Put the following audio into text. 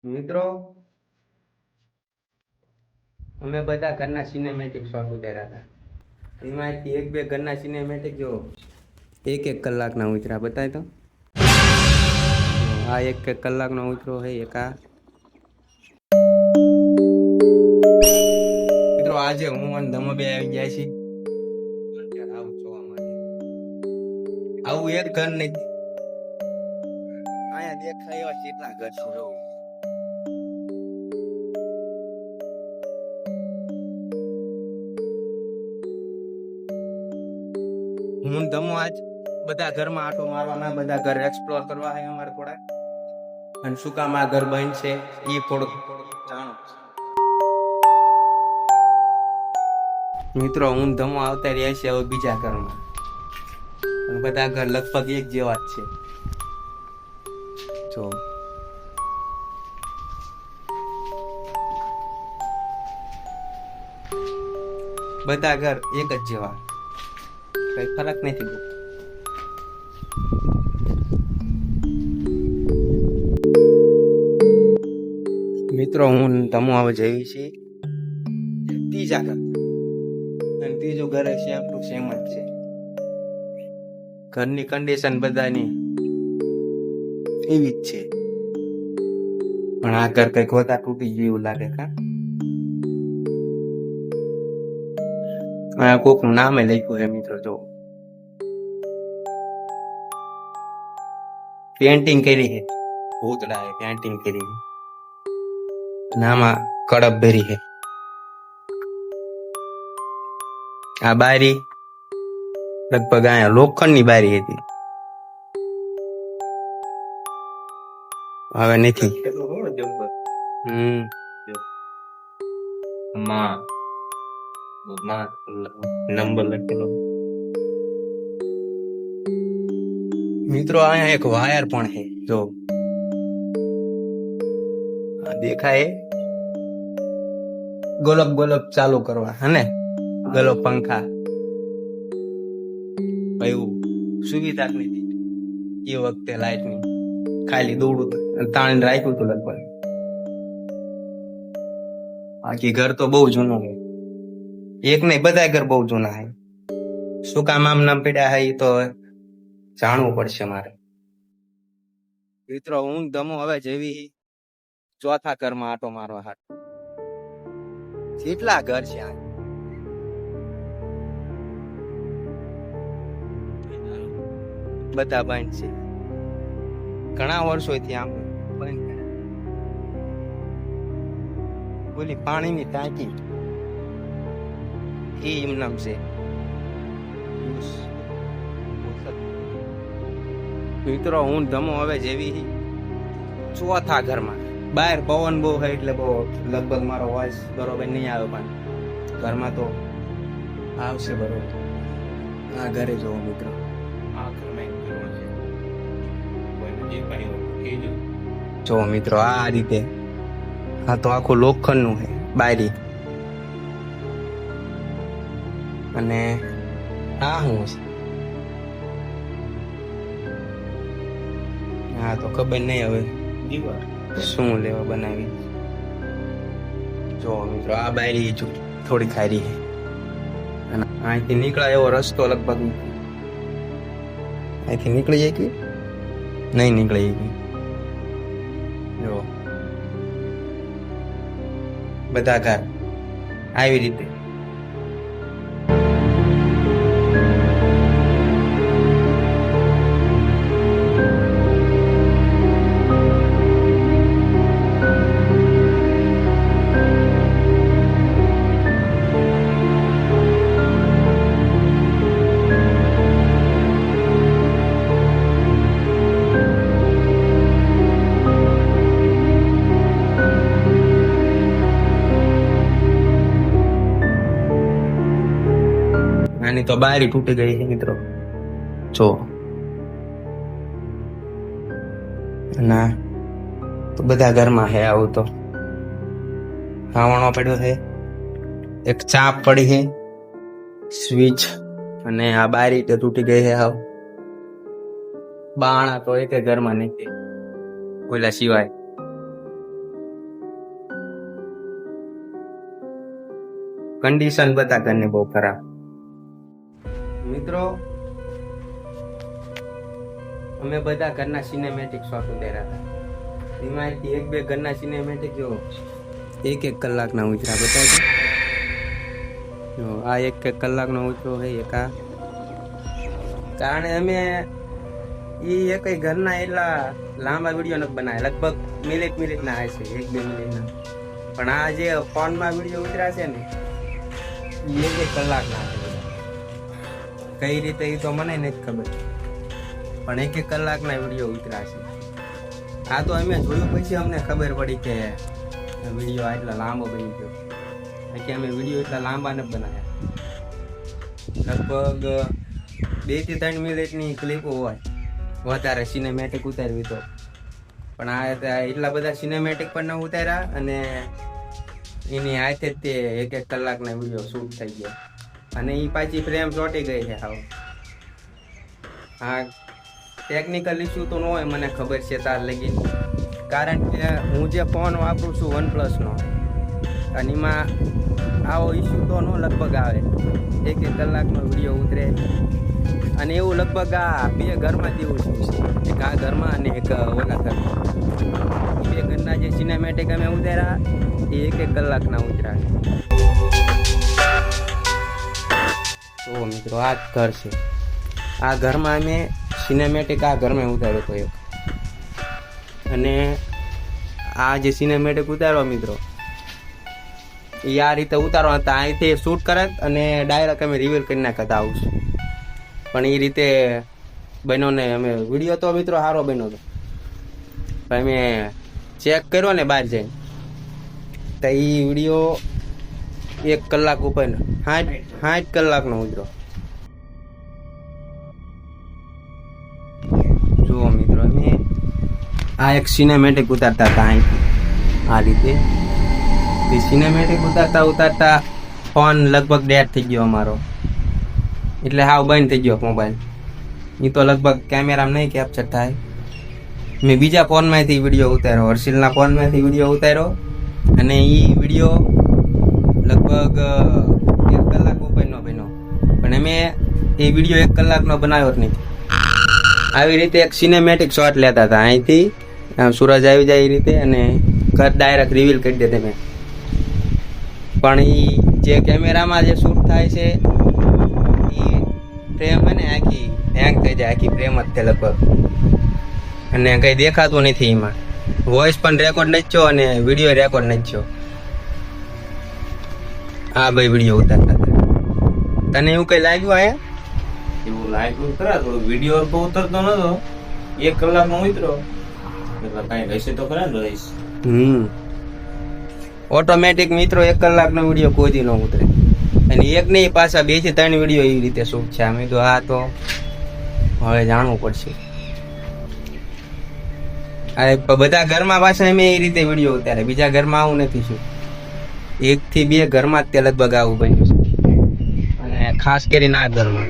મિત્રો, અમે બધા ઘરના સિનેમેટિક શોટ ઉતાર્યા હતા. એમાંથી એક બે ઘરના સિનેમેટિક જો એક એક કલાકના ઉતર્યા. બતાય તો આ એક એક કલાકનો ઉતરો છે. એક આ મિત્રો આજે હું અને ધમો બે આવી ગયા છીએ આવું જોવા માટે. આવું એક ઘર નહીં, અહીંયા દેખાય એવા કેટલા ઘર છે. જો હું ધમો આજ બધા ઘરમાં આટો મારવાના, બધા ઘર એક્સપ્લોર કરવા છે અમારે થોડા. અને શું કામ આ ઘર બંધ છે એ થોડુંક જાણો. મિત્રો હું ધમો આવતા રહ્યા છે હવે બીજા ઘરમાં. બધા ઘર લગભગ એક જેવા જ છે. જો બધા ઘર એક જ જેવા, કઈ ફરક નથી. મિત્રો હું ધમો આવે જઈ છીએ ત્રીજા ઘર, અને ત્રીજું ઘર છે આપણું સેમ જ છે. ઘરની કન્ડિશન બધાની એવી જ છે, પણ આ ઘર કઈક હોતા તૂટી ગયું એવું લાગે. કોક નું નામે લખ્યું છે મિત્રો. જો પેન્ટિંગ કરી છે, ભૂતડા એ પેન્ટિંગ કરી છે. આમાં કડપ ભરી છે. આ બારી લગભગ અહીંયા લોખંડ ની બારી હતી, હવે નથી. નંબર લખેલો. મિત્રો અહીંયા એક વાયર પણ છે. જો દેખાય, ગોલપ ગોલપ ચાલુ કરવા હને, ગલો પંખા. એવું સુવિધા જ નથી એ વખતે લાઈટ ની, ખાલી દોડું તાણીને રાખ્યું હતું લગભગ. બાકી ઘર તો બહુ જૂનું છે. એક નહીં, બધા ઘર બહુ જૂના છે. શું કામ આમ નામ પડ્યા છે એ તો જાણવું પડશે મારે. મિત્રો હું ધમો હવે જેવી ચોથા ઘરમાં આટો મારવા હાટ. કેટલા ઘર છે આ, બધા બંધ છે. ઘણા વર્ષોથી આમ બંધ કર્યા. બોલી પાણીની ટાંકી એ એમ નામ છે. મિત્રો હું ધમો હવે જેવી ચોથા ઘરમાં. બહાર પવન બહુ હોય એટલે બહુ લગભગ મારો વોઇસ બરોબર નહીં આવે, પણ ઘરમાં તો આવશે બરોબર. આ ઘરે જોવો મિત્રો, જો મિત્રો આ રીતે. આ તો આખું લોખંડ નું છે બારી. અને આ શું છે? હા તો ખબર નહીં હવે શું લેવા બનાવી. જો મિત્રો આ બારી થોડી ખારી છે, અને અહીંથી નીકળાય એવો રસ્તો લગભગ અહીંથી નીકળી જાય કે નહીં નીકળી જાય. જો બધા ઘર આવી રીતે. આની તો બારી તૂટી ગઈ છે મિત્રો. જો ના તો બધા ઘરમાં છે આવું. તો ખાવાનો પડ્યો છે, એક ચાપ પડી છે, સ્વિચ, અને આ બારી તો તૂટી ગઈ છે હાવ. બાણા તો એક ઘરમાં નથી ઓલા સિવાય. કન્ડિશન બધા ઘરની બહુ ખરાબ. મિત્રો અમે બધા ઘરના સિનેમેટિક શોટ ઉતાર્યા હતા. એમાંથી એક બે ઘરના સિનેમેટિક જો 1 કલાકના ઉતરા બતાવજો. જો આ 1 કલાકનો ઉતરો છે એક આ. કારણ અમે એક ઘરના એટલા લાંબા વિડીયો નથી બનાવ્યા, લગભગ મિનિટના હશે, 1-2 મિનિટના. પણ આ જે ફોનમાં વિડીયો ઉતર્યા છે ને એ 1 કલાકના છે. કઈ રીતે એ તો મને નથી ખબર, પણ 1 કલાકના વિડીયો ઉતર્યા છે. આ તો અમે જોયું પછી અમને ખબર પડી કે વિડીયો આટલા લાંબો બની ગયો. કે અમે વિડીયો એટલા લાંબા નથી બનાવ્યા. લગભગ 2 થી 3 મિનિટની ક્લિપો હોય વધારે સિનેમેટિક ઉતારવી તો. પણ આ એટલા બધા સિનેમેટિક પણ ન ઉતાર્યા અને એની હાથે જ તે 1 કલાકના વિડીયો શૂટ થઈ ગયા. અને એ પાછી ફ્રેમ ચોટી ગઈ છે હાવ. હા, ટેકનિકલ ઇસ્યુ તો ન હોય મને ખબર છે તાર લગી, કારણ કે હું જે ફોન વાપરું છું OnePlus નો, અને એમાં આવો ઇસ્યુ તો નો લગભગ આવે. 1 કલાકનો વિડીયો ઉતરે અને એવું લગભગ આ 2 ઘરમાં જેવું શું છે, એક આ ઘરમાં અને એક ઓલા ઘરમાં. 2 ઘરના જે સિનેમેટિક અમે ઉતાર્યા એ 1 કલાકના ઉતર્યા. તો મિત્રો આ જ ઘર છે. આ ઘરમાં અમે સિનેમેટિક આ ઘરમાં ઉતાર્યો હતો એક. અને આ જે સિનેમેટિક ઉતાર્યો મિત્રો એ આ રીતે ઉતારવા હતા. અહીંથી શૂટ કરત અને ડાયરેક્ટ અમે રિવીલ કરી નાખતા આવું છું. પણ એ રીતે બન્યો ને. અમે વિડીયો તો મિત્રો સારો બન્યો હતો, પણ અમે ચેક કર્યો ને બહાર જઈને તો એ વિડીયો 1 કલાક ઉપર 60 કલાકનો ઉતરો. જુઓ મિત્રો, અમે આ એક સિનેમેટિક ઉતારતા હતા અહીંથી આ રીતે. એ સિનેમેટિક ઉતારતા ફોન લગભગ ડેડ થઈ ગયો અમારો, એટલે હાવ બંધ થઈ ગયો મોબાઈલ. એ તો લગભગ કેમેરામાં નહીં કેપ્ચર થાય. મેં બીજા ફોનમાંથી વિડીયો ઉતાર્યો, હર્ષિલના ફોનમાંથી વિડીયો ઉતાર્યો અને એ વિડીયો લગભગ 1 કલાક ઉપરનો બન્યો. પણ અમે એ વિડીયો 1 કલાકનો બનાવ્યો જ નહીં. આવી રીતે એક સિનેમેટિક શોટ લેતા હતા અહીંથી, સૂરજ આવી જાય એ રીતે, અને ઘર ડાયરેક્ટ રિવીલ કરી દે તમે. પણ એ જે કેમેરામાં જે શૂટ થાય છે એ ફ્રેમ છે ને આખી હેંગ થઈ જાય, આખી ફ્રેમ જ તે લગભગ, અને કંઈ દેખાતું નથી એમાં. વોઇસ પણ રેકોર્ડ નથી થયો અને વિડીયો રેકોર્ડ નથી થયો. હા ભાઈ, વિડીયો ઉતારતા હતા. તને એવું કઈ લાગ્યું આયા? એવું લાગ્યું ખરા, થોડું વિડીયો તો ઉતરતો નતો, 1 કલાકનો ઉતરો એટલે કઈ રહેશે તો ખરા ને રહીશ. ઓટોમેટિક મિત્રો 1 કલાકનો વિડીયો કોઈ દી ન ઉતરે. અને એક નહીં, પાછા 2 થી 3 વિડીયો એવી રીતે શૂટ છે. અમે તો આ તો હવે જાણવું પડશે. બધા ઘરમાં પાછા અમે એ રીતે વિડીયો ઉતારે, બીજા ઘરમાં આવું નથી શું. 1 થી 2 ઘરમાં જ તે લગભગ આવું બન્યું છે, અને ખાસ કરીને આ ઘરમાં.